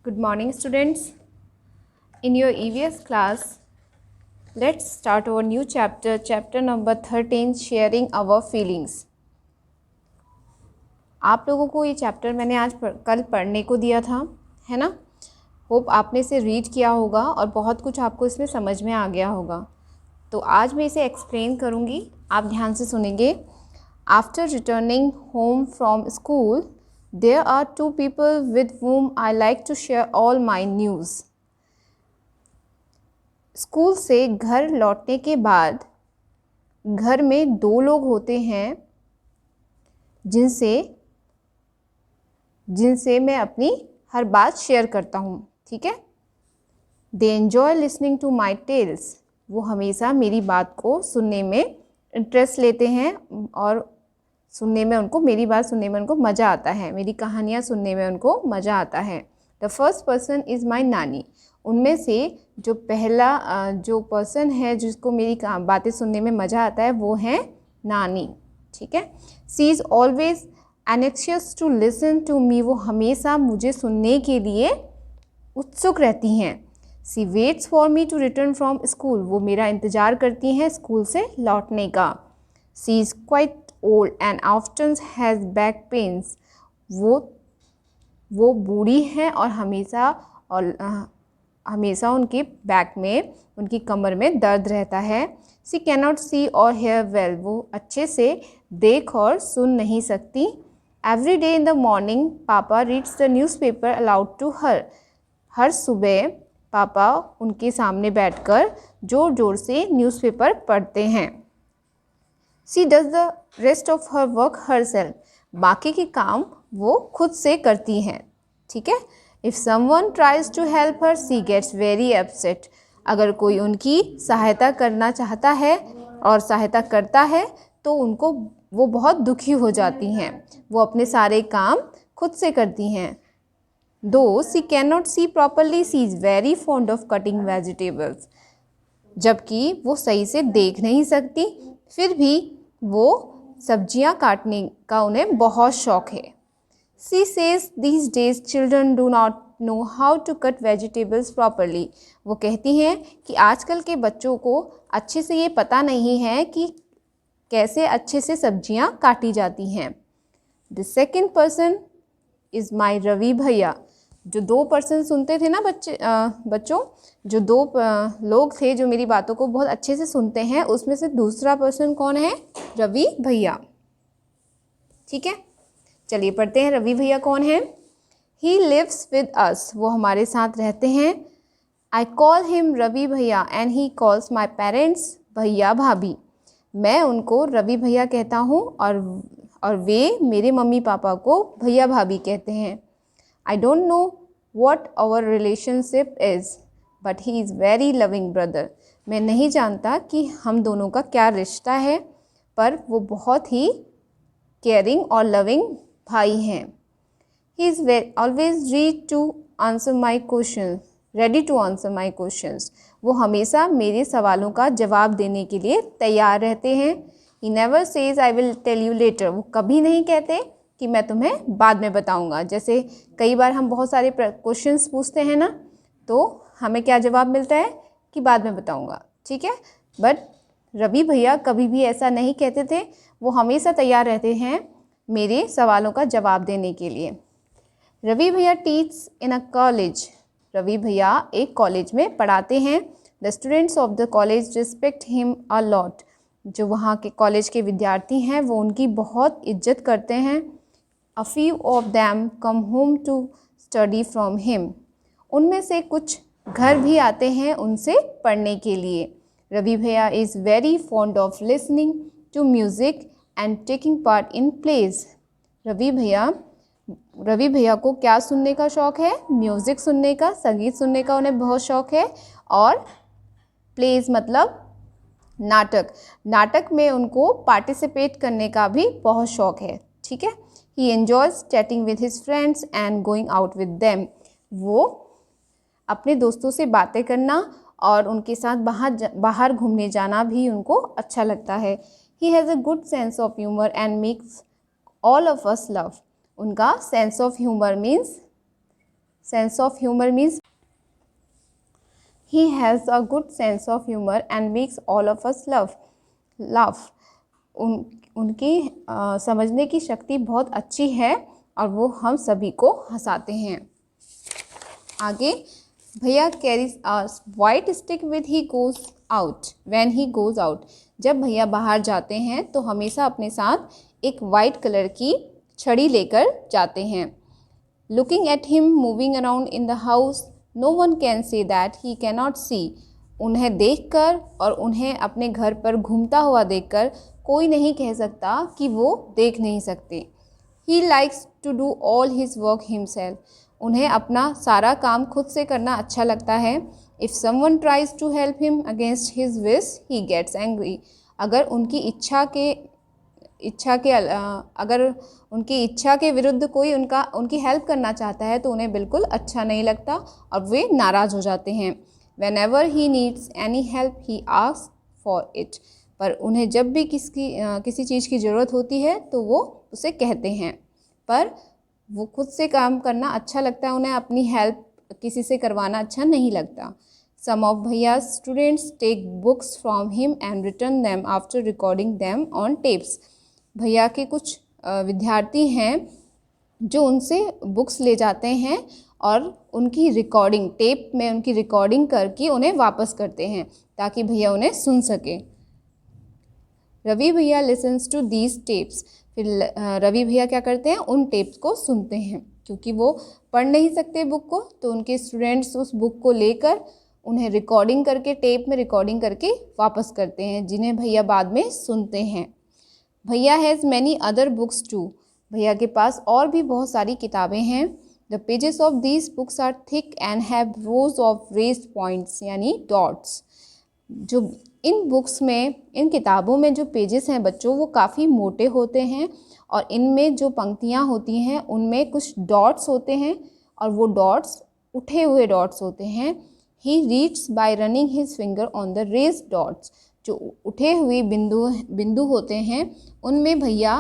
Good morning, students. In your EVS class, let's start our new chapter, chapter number 13, sharing our feelings. आप लोगों को ये chapter मैंने कल पढ़ने को दिया था, है ना? होप आपने इसे रीड किया होगा और बहुत कुछ आपको इसमें समझ में आ गया होगा. तो आज मैं इसे एक्सप्लेन करूँगी, आप ध्यान से सुनेंगे. After returning home from school, there are two people with whom I like to share all my news. School से घर लौटने के बाद घर में दो लोग होते हैं जिनसे मैं अपनी हर बात शेयर करता हूँ. ठीक है. They enjoy listening to my tales. वो हमेशा मेरी बात को सुनने में इंटरेस्ट लेते हैं और मेरी बात सुनने में उनको मज़ा आता है. मेरी कहानियाँ सुनने में उनको मज़ा आता है. द फर्स्ट पर्सन इज़ माई नानी. उनमें से जो पहला जो पर्सन है जिसको मेरी बातें सुनने में मज़ा आता है वो है नानी. ठीक है. She is always anxious to listen to me. वो हमेशा मुझे सुनने के लिए उत्सुक रहती हैं. She waits for me to return from school. वो मेरा इंतज़ार करती हैं स्कूल से लौटने का. She is quite old and often has back pains. वो बूढ़ी हैं और हमेशा उनके बैक में, उनकी कमर में दर्द रहता है. सी कैनॉट सी और हेयर वेल. वो अच्छे से देख और सुन नहीं सकती. Every day in the morning पापा reads the newspaper aloud to her. हर सुबह पापा उनके सामने बैठकर ज़ोर ज़ोर से न्यूज़पेपर पढ़ते हैं. She does the rest of her work herself. बाकी के काम वो खुद से करती हैं. ठीक है. If someone tries to help her she gets very upset. अगर कोई उनकी सहायता करना चाहता है और सहायता करता है तो उनको वो बहुत दुखी हो जाती हैं. वो अपने सारे काम खुद से करती हैं. Though she can not see properly she is very fond of cutting vegetables. जबकि वो सही से देख नहीं सकती फिर भी वो सब्जियां काटने का उन्हें बहुत शौक है. She says these days children do not know how to cut vegetables properly. वो कहती हैं कि आजकल के बच्चों को अच्छे से ये पता नहीं है कि कैसे अच्छे से सब्जियां काटी जाती हैं. The second person is my Ravi भैया. जो दो पर्सन सुनते थे ना बच्चों, जो दो लोग थे जो मेरी बातों को बहुत अच्छे से सुनते हैं, उसमें से दूसरा पर्सन कौन है? रवि भैया. ठीक है. चलिए पढ़ते हैं रवि भैया कौन है. He lives with us. वो हमारे साथ रहते हैं. आई कॉल हिम रवि भैया and he calls my parents भैया भाभी. मैं उनको रवि भैया कहता हूँ और वे मेरे मम्मी पापा को भैया भाभी कहते हैं. I don't know what our relationship is, but he is very loving brother. मैं नहीं जानता कि हम दोनों का क्या रिश्ता है, पर वो बहुत ही केयरिंग और लविंग भाई हैं. He is always ready to answer my questions. वो हमेशा मेरे सवालों का जवाब देने के लिए तैयार रहते हैं. He never says I will tell you later. वो कभी नहीं कहते कि मैं तुम्हें बाद में बताऊंगा. जैसे कई बार हम बहुत सारे क्वेश्चंस पूछते हैं ना, तो हमें क्या जवाब मिलता है कि बाद में बताऊंगा. ठीक है. बट रवि भैया कभी भी ऐसा नहीं कहते थे. वो हमेशा तैयार रहते हैं मेरे सवालों का जवाब देने के लिए. रवि भैया teach in a college. Ravi भैया एक कॉलेज में पढ़ाते हैं. The students of the college respect him a lot. जो वहाँ के कॉलेज के विद्यार्थी हैं वो उनकी बहुत इज्जत करते हैं. A few of them come home to study from him. उनमें से कुछ घर भी आते हैं उनसे पढ़ने के लिए. रवि भैया is very fond of listening to music and taking part in plays. Ravi भैया को क्या सुनने का शौक़ है? म्यूज़िक सुनने का, संगीत सुनने का उन्हें बहुत शौक़ है. और प्लेज मतलब नाटक में उनको पार्टिसिपेट करने का भी बहुत शौक़ है. ठीक है. He enjoys chatting with his friends and going out with them. वो अपने दोस्तों से बातें करना और उनके साथ बाहर घूमने जाना भी उनको अच्छा लगता है. He has a good sense of humor and makes all of us laugh. उनका sense of humour means sense of humour means he has a good sense of humour and makes all of us laugh. उनकी समझने की शक्ति बहुत अच्छी है और वो हम सभी को हंसाते हैं। आगे, भैया carries a white stick with he goes out when he goes out. जब भैया बाहर जाते हैं तो हमेशा अपने साथ एक वाइट कलर की छड़ी लेकर जाते हैं। Looking at him moving around in the house no one can say that he cannot see. उन्हें देखकर और उन्हें अपने घर पर घूमता हुआ देखकर कोई नहीं कह सकता कि वो देख नहीं सकते। He likes to do all his work himself. उन्हें अपना सारा काम खुद से करना अच्छा लगता है। If someone tries to help him against his wish he gets angry. अगर उनकी इच्छा के विरुद्ध कोई उनकी हेल्प करना चाहता है तो उन्हें बिल्कुल अच्छा नहीं लगता और वे नाराज़ हो जाते हैं। Whenever he needs any help he asks for it। पर उन्हें जब भी किसी चीज़ की ज़रूरत होती है तो वो उसे कहते हैं, पर वो खुद से काम करना अच्छा लगता है, उन्हें अपनी हेल्प किसी से करवाना अच्छा नहीं लगता। Some of भैया's students take books from him and return them after recording them on tapes। भैया के कुछ विद्यार्थी हैं जो उनसे बुक्स ले जाते हैं और उनकी रिकॉर्डिंग टेप में उनकी रिकॉर्डिंग करके उन्हें वापस करते हैं ताकि भैया उन्हें सुन सके। रवि भैया लिसन्स टू दीज टेप्स। फिर रवि भैया क्या करते हैं, उन टेप्स को सुनते हैं। क्योंकि वो पढ़ नहीं सकते बुक को तो उनके स्टूडेंट्स उस बुक को लेकर उन्हें रिकॉर्डिंग करके टेप में रिकॉर्डिंग करके वापस करते हैं, जिन्हें भैया बाद में सुनते हैं। भैया has many other books too. भैया के पास और भी बहुत सारी किताबें हैं। The pages of these books are thick and have rows of raised points यानी डॉट्स। जो इन किताबों में जो पेजेस हैं बच्चों वो काफ़ी मोटे होते हैं और इनमें जो पंक्तियाँ होती हैं उनमें कुछ डॉट्स होते हैं और वो डॉट्स उठे हुए डॉट्स होते हैं। He reads bye running his finger on the raised dots. जो उठे हुए बिंदु होते हैं उनमें भैया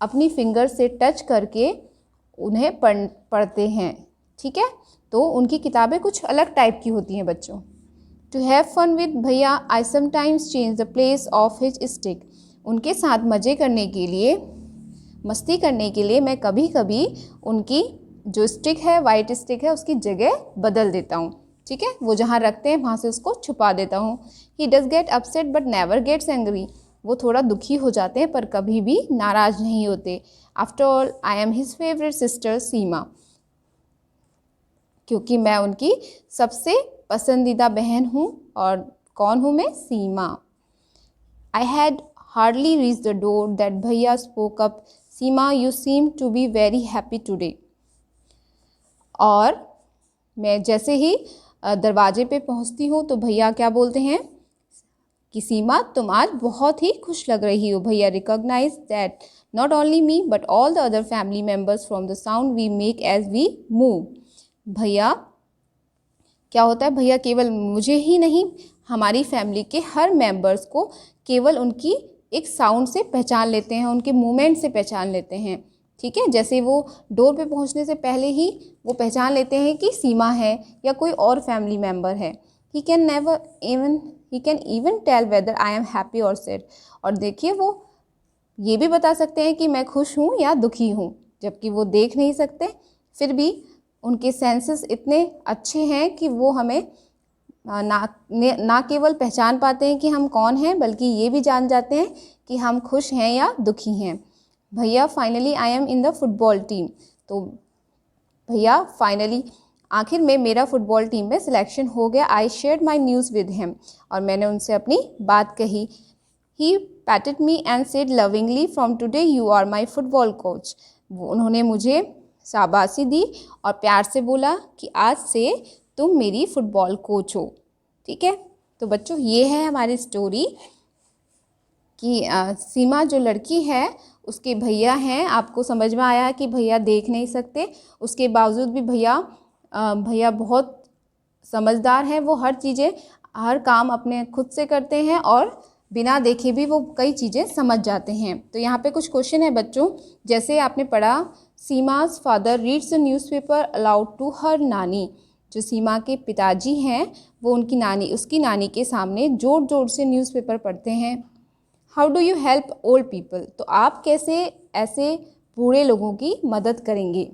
अपनी फिंगर से टच करके उन्हें पढ़ते हैं। ठीक है, तो उनकी किताबें कुछ अलग टाइप की होती हैं बच्चों। टू हैव फन विद भैया I sometimes change the place of his stick. उनके साथ मज़े करने के लिए, मस्ती करने के लिए मैं कभी कभी उनकी जो स्टिक है, वाइट स्टिक है, उसकी जगह बदल देता हूँ। ठीक है, वो जहाँ रखते हैं वहाँ से उसको छुपा देता हूँ। He does get upset but never gets angry. वो थोड़ा दुखी हो जाते हैं पर कभी भी नाराज़ नहीं होते। After all I am his favourite sister Seema. क्योंकि मैं उनकी सबसे पसंदीदा बहन हूँ। और कौन हूँ मैं? Seema. I had hardly reach the door that भैया spoke up, Seema you seem to be very happy today. और मैं जैसे ही दरवाजे पे पहुँचती हूँ तो भैया क्या बोलते हैं कि सीमा तुम आज बहुत ही खुश लग रही हो। भैया recognise that not only me but all the other family members from the sound we make as we move. भैया क्या होता है, भैया केवल मुझे ही नहीं हमारी फैमिली के हर मेंबर्स को केवल उनकी एक साउंड से पहचान लेते हैं, उनके मूवमेंट से पहचान लेते हैं। ठीक है, जैसे वो डोर पे पहुंचने से पहले ही वो पहचान लेते हैं कि सीमा है या कोई और फैमिली मेम्बर है। He can even tell whether I am happy और सैड। और देखिए वो ये भी बता सकते हैं कि मैं खुश हूँ या दुखी हूँ, जबकि वो देख नहीं सकते, फिर भी उनके सेंसेस इतने अच्छे हैं कि वो हमें ना केवल पहचान पाते हैं कि हम कौन हैं, बल्कि ये भी जान जाते हैं कि हम खुश हैं या दुखी हैं। भैया finally I am in the football team. तो भैया फाइनली आखिर में मेरा फुटबॉल टीम में सिलेक्शन हो गया। I shared my news with him. और मैंने उनसे अपनी बात कही। He patted me and said lovingly from today you are my football coach. उन्होंने मुझे शाबाशी दी और प्यार से बोला कि आज से तुम मेरी फुटबॉल कोच हो। ठीक है, तो बच्चों ये है हमारी स्टोरी कि सीमा जो लड़की है उसके भैया हैं। आपको समझ में आया कि भैया देख नहीं सकते, उसके बावजूद भी भैया बहुत समझदार हैं। वो हर काम अपने खुद से करते हैं और बिना देखे भी वो कई चीज़ें समझ जाते हैं। तो यहाँ पे कुछ क्वेश्चन है बच्चों, जैसे आपने पढ़ा Seema's father reads the newspaper aloud to her नानी। जो सीमा के पिताजी हैं वो उसकी नानी के सामने ज़ोर ज़ोर से न्यूज़पेपर पढ़ते हैं। How do you help old people? तो आप कैसे ऐसे बूढ़े लोगों की मदद करेंगे?